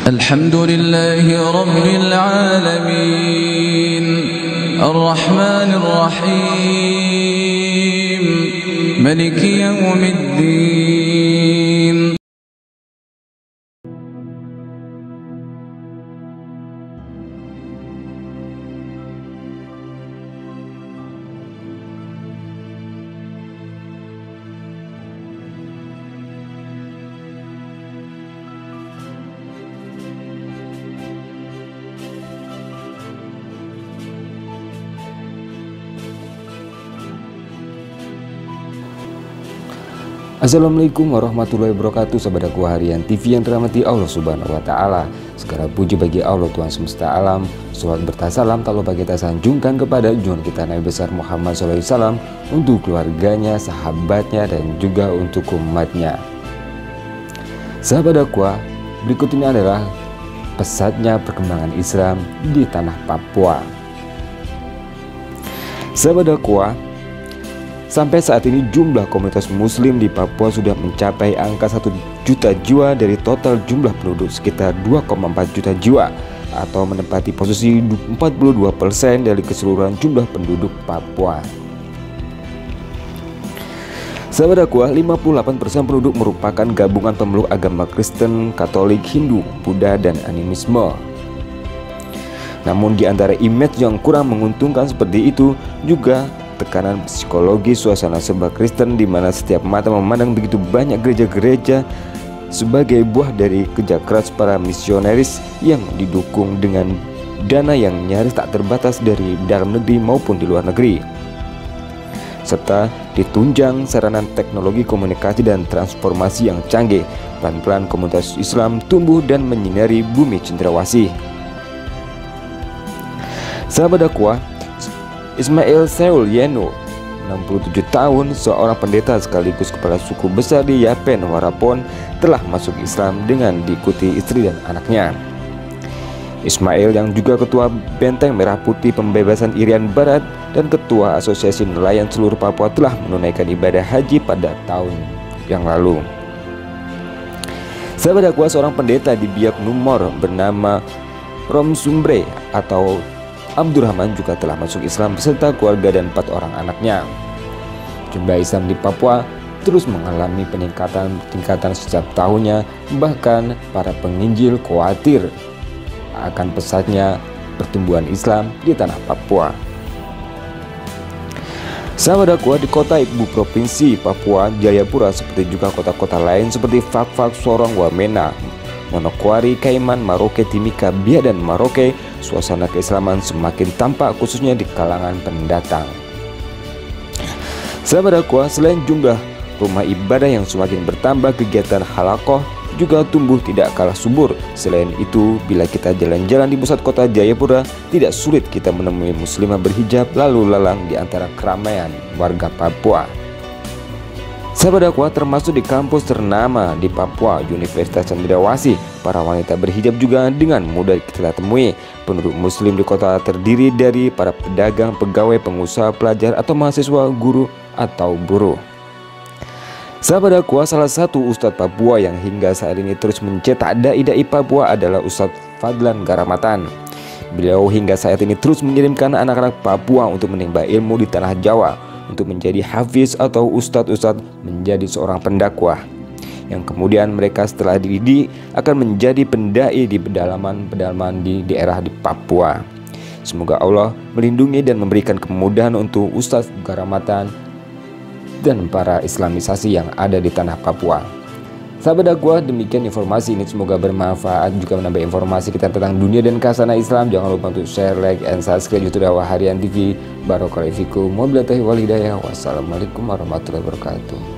الحمد لله رب العالمين الرحمن الرحيم ملك يوم الدين. Assalamualaikum warahmatullahi wabarakatuh, sahabatku harian TV yang dirahmati Allah Subhanahu wa Ta'ala. Segala puji bagi Allah Tuhan semesta alam. Salawat bertasalam tak lupa kita sanjungkan kepada junjungan kita Nabi besar Muhammad SAW, untuk keluarganya, sahabatnya, dan juga untuk umatnya. Sahabatku, berikut ini adalah pesatnya perkembangan Islam di tanah Papua. Sahabatku, sampai saat ini jumlah komunitas muslim di Papua sudah mencapai angka 1 juta jiwa dari total jumlah penduduk sekitar 2,4 juta jiwa, atau menempati posisi 42% dari keseluruhan jumlah penduduk Papua. Sahabatku, 58% penduduk merupakan gabungan pemeluk agama Kristen, Katolik, Hindu, Buddha, dan animisme. Namun di antara image yang kurang menguntungkan seperti itu juga tekanan psikologi suasana serba Kristen, di mana setiap mata memandang begitu banyak gereja-gereja sebagai buah dari kerja keras para misionaris yang didukung dengan dana yang nyaris tak terbatas dari dalam negeri maupun di luar negeri, serta ditunjang sarana teknologi komunikasi dan transformasi yang canggih. Pelan-pelan komunitas Islam tumbuh dan menyinari bumi cendrawasih. Sahabat dakwah, Ismail Seul Yeno, 67 tahun, seorang pendeta sekaligus kepala suku besar di Yapen Warapon, telah masuk Islam dengan diikuti istri dan anaknya. Ismail yang juga ketua Benteng Merah Putih Pembebasan Irian Barat dan ketua Asosiasi Nelayan seluruh Papua telah menunaikan ibadah haji pada tahun yang lalu. Sahabat dakwah, seorang pendeta di Biak Numor bernama Rom Sumbre atau Abdurrahman juga telah masuk Islam beserta keluarga dan 4 orang anaknya. Jumlah Islam di Papua terus mengalami peningkatan setiap tahunnya, bahkan para penginjil khawatir akan pesatnya pertumbuhan Islam di tanah Papua. Sahabat dakwah, di kota ibu provinsi Papua, Jayapura, seperti juga kota-kota lain seperti Fak-Fak, Sorong, Wamena, Manokwari, Kaiman, Maroke, Timika, Biak, dan Maroke, suasana keislaman semakin tampak khususnya di kalangan pendatang. Sahabat dakwah, selain jumlah rumah ibadah yang semakin bertambah, kegiatan halakoh juga tumbuh tidak kalah subur. Selain itu, bila kita jalan-jalan di pusat kota Jayapura, tidak sulit kita menemui muslimah berhijab lalu lalang di antara keramaian warga Papua. Sahabat dakwah, termasuk di kampus ternama di Papua, Universitas Cendrawasih, para wanita berhijab juga dengan mudah kita temui. Penduduk muslim di kota terdiri dari para pedagang, pegawai, pengusaha, pelajar, atau mahasiswa, guru, atau buruh. Sahabat dakwah, salah satu ustadz Papua yang hingga saat ini terus mencetak dai-dai Papua adalah Ustadz Fadlan Garamatan. Beliau hingga saat ini terus mengirimkan anak-anak Papua untuk menimba ilmu di tanah Jawa, untuk menjadi hafiz atau ustadz-ustadz, menjadi seorang pendakwah yang kemudian mereka setelah dididik akan menjadi pendai di pedalaman di daerah di Papua. Semoga Allah melindungi dan memberikan kemudahan untuk Ustadz Garamatan dan para islamisasi yang ada di tanah Papua. Sahabat dakwah, demikian informasi ini, semoga bermanfaat juga menambah informasi kita tentang dunia dan khazanah Islam. Jangan lupa untuk share, like, and subscribe YouTube Dakwah Harian TV. Barakallahu fikum, wabillahi wal hidayah. Wassalamualaikum warahmatullahi wabarakatuh.